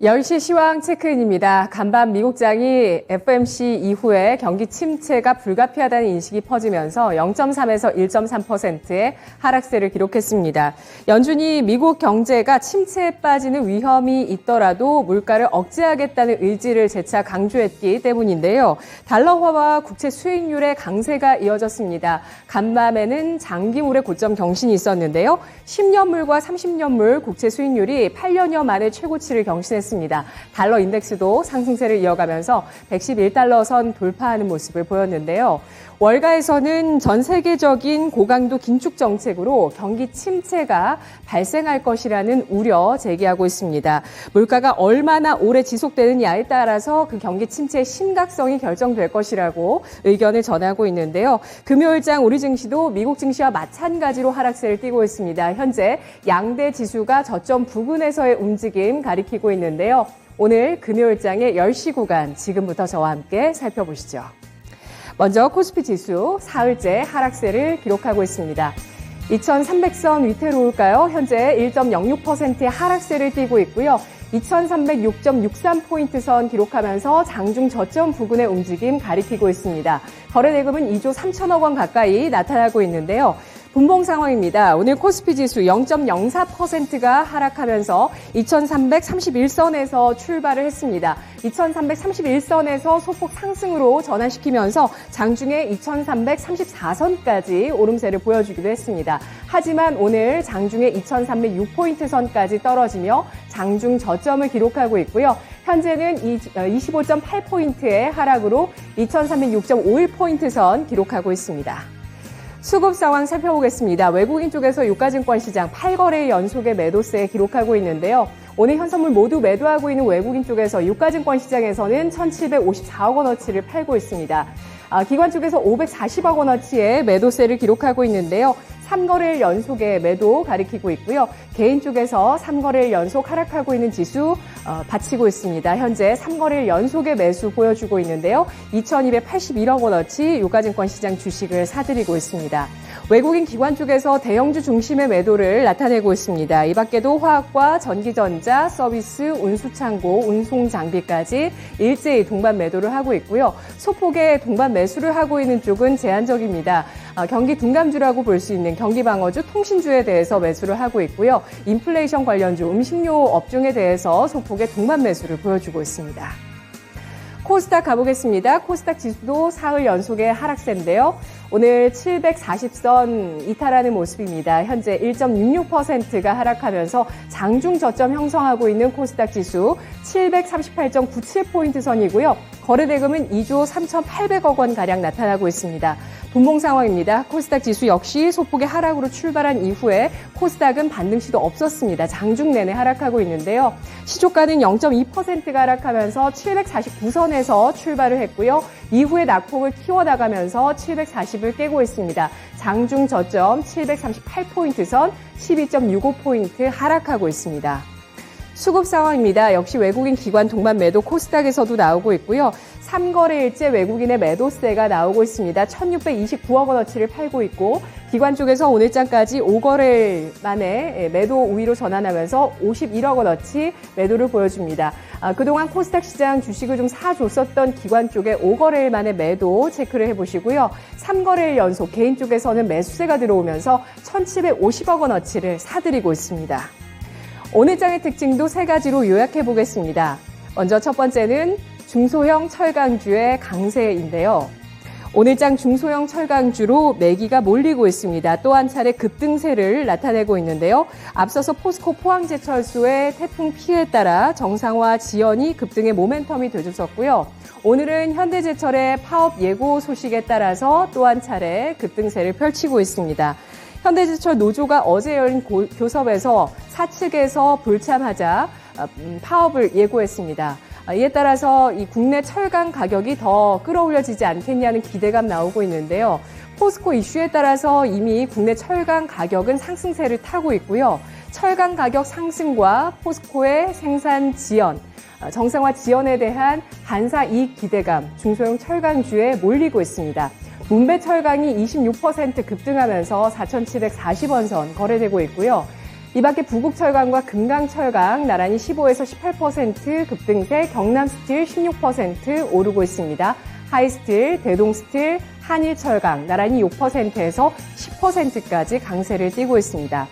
10시 시황 체크인입니다. 간밤 미국장이 FOMC 이후에 경기 침체가 불가피하다는 인식이 퍼지면서 0.3에서 1.3%의 하락세를 기록했습니다. 연준이 미국 경제가 침체에 빠지는 위험이 있더라도 물가를 억제하겠다는 의지를 재차 강조했기 때문인데요. 달러화와 국채 수익률의 강세가 이어졌습니다. 간밤에는 장기물의 고점 경신이 있었는데요. 10년물과 30년물 국채 수익률이 8년여 만에 최고치를 경신했습니다. 달러 인덱스도 상승세를 이어가면서 111달러 선 돌파하는 모습을 보였는데요. 월가에서는 전 세계적인 고강도 긴축 정책으로 경기 침체가 발생할 것이라는 우려 제기하고 있습니다. 물가가 얼마나 오래 지속되느냐에 따라서 그 경기 침체의 심각성이 결정될 것이라고 의견을 전하고 있는데요. 금요일장 우리 증시도 미국 증시와 마찬가지로 하락세를 띠고 있습니다. 현재 양대 지수가 저점 부근에서의 움직임 가리키고 있는데요. 오늘 금요일장의 10시 구간 지금부터 저와 함께 살펴보시죠. 먼저 코스피 지수 사흘째 하락세를 기록하고 있습니다. 2300선 위태로울까요? 현재 1.06%의 하락세를 띠고 있고요. 2306.63포인트 선 기록하면서 장중 저점 부근의 움직임 가리키고 있습니다. 거래대금은 2조 3천억 원 가까이 나타나고 있는데요. 분봉 상황입니다. 오늘 코스피 지수 0.04%가 하락하면서 2331선에서 출발을 했습니다. 2331선에서 소폭 상승으로 전환시키면서 장중에 2334선까지 오름세를 보여주기도 했습니다. 하지만 오늘 장중에 2306포인트 선까지 떨어지며 장중 저점을 기록하고 있고요. 현재는 25.8포인트의 하락으로 2306.51포인트 선 기록하고 있습니다. 수급 상황 살펴보겠습니다. 외국인 쪽에서 유가증권 시장 8거래 연속의 매도세 기록하고 있는데요. 오늘 현선물 모두 매도하고 있는 외국인 쪽에서 유가증권 시장에서는 1,754억 원어치를 팔고 있습니다. 기관 쪽에서 540억 원어치의 매도세를 기록하고 있는데요. 3거래일 연속의 매도 가리키고 있고요. 개인 쪽에서 3거래일 연속 하락하고 있는 지수 받치고 있습니다. 현재 3거래일 연속의 매수 보여주고 있는데요. 2,281억 원어치 유가증권 시장 주식을 사들이고 있습니다. 외국인 기관 쪽에서 대형주 중심의 매도를 나타내고 있습니다. 이 밖에도 화학과 전기전자, 서비스, 운수창고, 운송장비까지 일제히 동반 매도를 하고 있고요. 소폭의 동반 매수를 하고 있는 쪽은 제한적입니다. 경기 둔감주라고 볼 수 있는 경기방어주, 통신주에 대해서 매수를 하고 있고요. 인플레이션 관련주, 음식료 업종에 대해서 소폭의 동반 매수를 보여주고 있습니다. 코스닥 가보겠습니다. 코스닥 지수도 사흘 연속의 하락세인데요. 오늘 740선 이탈하는 모습입니다. 현재 1.66%가 하락하면서 장중 저점 형성하고 있는 코스닥 지수 738.97포인트 선이고요. 거래대금은 2조 3,800억 원가량 나타나고 있습니다. 분봉 상황입니다. 코스닥 지수 역시 소폭의 하락으로 출발한 이후에 코스닥은 반등시도 없었습니다. 장중 내내 하락하고 있는데요. 시초가는 0.2%가 하락하면서 749선에서 출발을 했고요. 이후에 낙폭을 키워나가면서 740을 깨고 있습니다. 장중 저점 738포인트 선 12.65포인트 하락하고 있습니다. 수급 상황입니다. 역시 외국인 기관 동반 매도 코스닥에서도 나오고 있고요. 3거래일째 외국인의 매도세가 나오고 있습니다. 1,629억 원어치를 팔고 있고 기관 쪽에서 오늘장까지 5거래일 만에 매도 우위로 전환하면서 51억 원어치 매도를 보여줍니다. 그동안 코스닥 시장 주식을 좀 사줬었던 기관 쪽에 5거래일 만에 매도 체크를 해보시고요. 3거래일 연속 개인 쪽에서는 매수세가 들어오면서 1,750억 원어치를 사들이고 있습니다. 오늘장의 특징도 세 가지로 요약해 보겠습니다. 먼저 첫 번째는 중소형 철강주의 강세인데요. 오늘장 중소형 철강주로 매기가 몰리고 있습니다. 또 한 차례 급등세를 나타내고 있는데요. 앞서서 포스코 포항제철소의 태풍 피해에 따라 정상화 지연이 급등의 모멘텀이 되줬었고요. 오늘은 현대제철의 파업 예고 소식에 따라서 또 한 차례 급등세를 펼치고 있습니다. 현대제철 노조가 어제 열린 교섭에서 사측에서 불참하자 파업을 예고했습니다. 이에 따라서 이 국내 철강 가격이 더 끌어올려지지 않겠냐는 기대감 나오고 있는데요. 포스코 이슈에 따라서 이미 국내 철강 가격은 상승세를 타고 있고요. 철강 가격 상승과 포스코의 생산 지연, 정상화 지연에 대한 반사 이익 기대감, 중소형 철강주에 몰리고 있습니다. 문배철강이 26% 급등하면서 4,740원 선 거래되고 있고요. 이 밖에 부국철강과 금강철강 나란히 15에서 18% 급등세, 경남스틸 16% 오르고 있습니다. 하이스틸, 대동스틸, 한일철강 나란히 6%에서 10%까지 강세를 띠고 있습니다.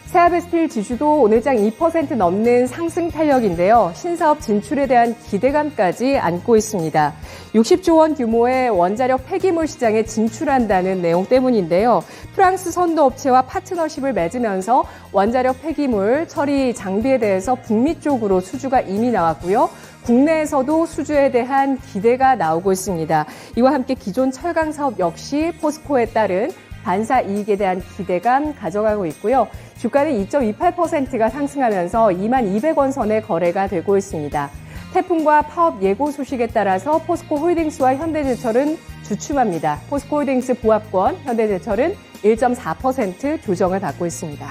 세아베스틸 지수도 오늘장 2% 넘는 상승 탄력인데요. 신사업 진출에 대한 기대감까지 안고 있습니다. 60조 원 규모의 원자력 폐기물 시장에 진출한다는 내용 때문인데요. 프랑스 선도업체와 파트너십을 맺으면서 원자력 폐기물 처리 장비에 대해서 북미 쪽으로 수주가 이미 나왔고요. 국내에서도 수주에 대한 기대가 나오고 있습니다. 이와 함께 기존 철강 사업 역시 포스코에 따른 반사 이익에 대한 기대감 가져가고 있고요. 주가는 2.28%가 상승하면서 22,200원 선에 거래가 되고 있습니다. 태풍과 파업 예고 소식에 따라서 포스코 홀딩스와 현대제철은 주춤합니다. 포스코 홀딩스 보합권, 현대제철은 1.4% 조정을 받고 있습니다.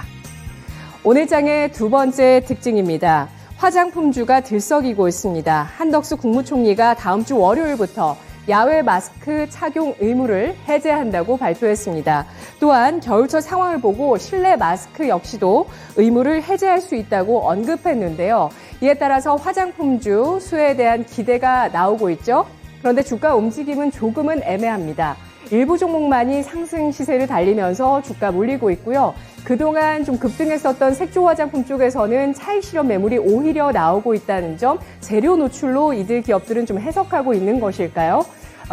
오늘장의 두 번째 특징입니다. 화장품주가 들썩이고 있습니다. 한덕수 국무총리가 다음 주 월요일부터 야외 마스크 착용 의무를 해제한다고 발표했습니다. 또한 겨울철 상황을 보고 실내 마스크 역시도 의무를 해제할 수 있다고 언급했는데요. 이에 따라서 화장품주 수혜에 대한 기대가 나오고 있죠. 그런데 주가 움직임은 조금은 애매합니다. 일부 종목만이 상승 시세를 달리면서 주가 몰리고 있고요. 그동안 좀 급등했었던 색조 화장품 쪽에서는 차익 실현 매물이 오히려 나오고 있다는 점, 재료 노출로 이들 기업들은 좀 해석하고 있는 것일까요?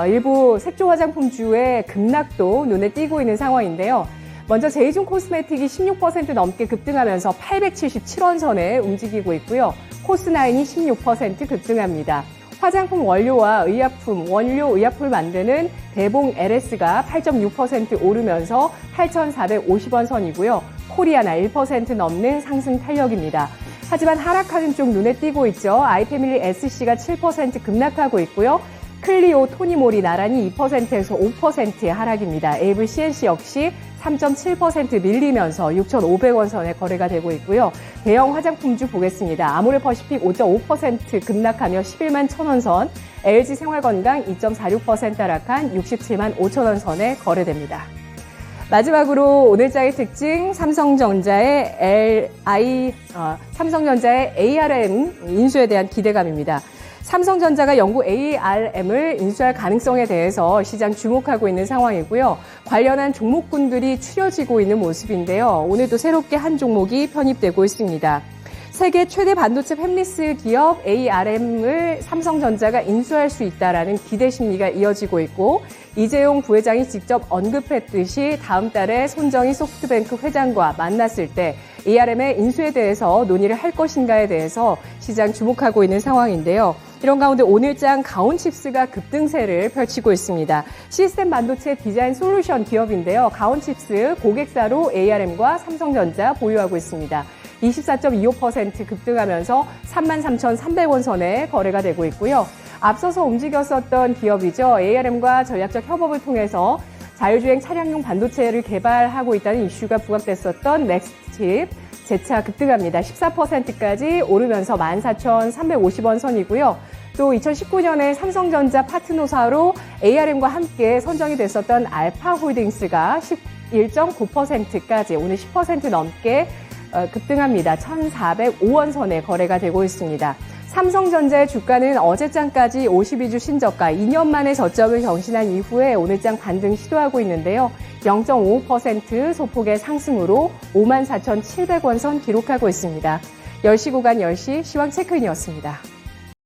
일부 색조 화장품주의 급락도 눈에 띄고 있는 상황인데요. 먼저 제이준 코스메틱이 16% 넘게 급등하면서 877원 선에 움직이고 있고요. 코스나인이 16% 급등합니다. 화장품 원료와 의약품, 원료 의약품을 만드는 대봉 LS가 8.6% 오르면서 8,450원 선이고요. 코리아나 1% 넘는 상승 탄력입니다. 하지만 하락하는 쪽 눈에 띄고 있죠. 아이패밀리 SC가 7% 급락하고 있고요. 클리오, 토니몰이 나란히 2%에서 5%의 하락입니다. 에이블 CNC 역시 3.7% 밀리면서 6,500원 선에 거래가 되고 있고요. 대형 화장품주 보겠습니다. 아모레퍼시픽 5.5% 급락하며 11만 1,000원 선, LG 생활건강 2.46% 하락한 67만 5,000원 선에 거래됩니다. 마지막으로 오늘장의 특징, 삼성전자의 ARM 인수에 대한 기대감입니다. 삼성전자가 영구 ARM을 인수할 가능성에 대해서 시장 주목하고 있는 상황이고요. 관련한 종목군들이 추려지고 있는 모습인데요. 오늘도 새롭게 한 종목이 편입되고 있습니다. 세계 최대 반도체 팹리스 기업 ARM을 삼성전자가 인수할 수 있다라는 기대 심리가 이어지고 있고, 이재용 부회장이 직접 언급했듯이 다음 달에 손정희 소프트뱅크 회장과 만났을 때 ARM의 인수에 대해서 논의를 할 것인가에 대해서 시장 주목하고 있는 상황인데요. 이런 가운데 오늘장 가온칩스가 급등세를 펼치고 있습니다. 시스템 반도체 디자인 솔루션 기업인데요. 가온칩스 고객사로 ARM과 삼성전자 보유하고 있습니다. 24.25% 급등하면서 33,300원 선에 거래가 되고 있고요. 앞서서 움직였었던 기업이죠. ARM과 전략적 협업을 통해서 자율주행 차량용 반도체를 개발하고 있다는 이슈가 부각됐었던 넥스트칩 재차 급등합니다. 14%까지 오르면서 14,350원 선이고요. 또 2019년에 삼성전자 파트너사로 ARM과 함께 선정이 됐었던 알파홀딩스가 11.9%까지 오늘 10% 넘게 급등합니다. 1,405원 선에 거래가 되고 있습니다. 삼성전자의 주가는 어제장까지 52주 신저가 2년 만에 저점을 경신한 이후에 오늘장 반등 시도하고 있는데요. 0.55% 소폭의 상승으로 54,700원 선 기록하고 있습니다. 10시 구간 10시 시황 체크인이었습니다.